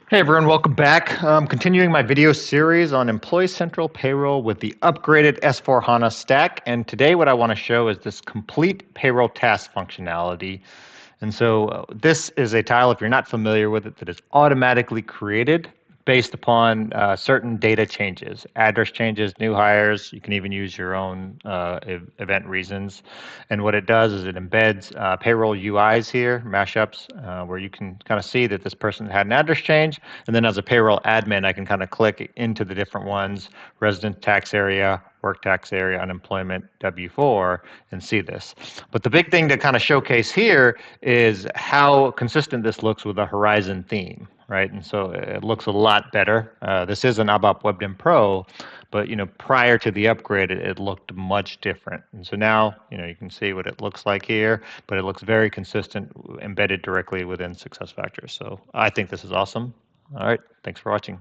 Hey everyone, welcome back. Continuing my video series on Employee Central Payroll with the upgraded S/4HANA stack. And today what I want to show is this complete payroll task functionality. And so this is a tile, if you're not familiar with it, that is automatically created based upon certain data changes, address changes, new hires. You can even use your own event reasons. And what it does is it embeds payroll UIs here, mashups, where you can kind of see that this person had an address change. And then as a payroll admin, I can kind of click into the different ones, resident tax area, work tax area, unemployment, W-4, and see this. But the big thing to kind of showcase here is how consistent this looks with the Horizon theme, right? And so it looks a lot better. This is an ABAP WebDAM Pro, but prior to the upgrade, it looked much different. And so now, you can see what it looks like here, but it looks very consistent, embedded directly within SuccessFactors. So I think this is awesome. All right, thanks for watching.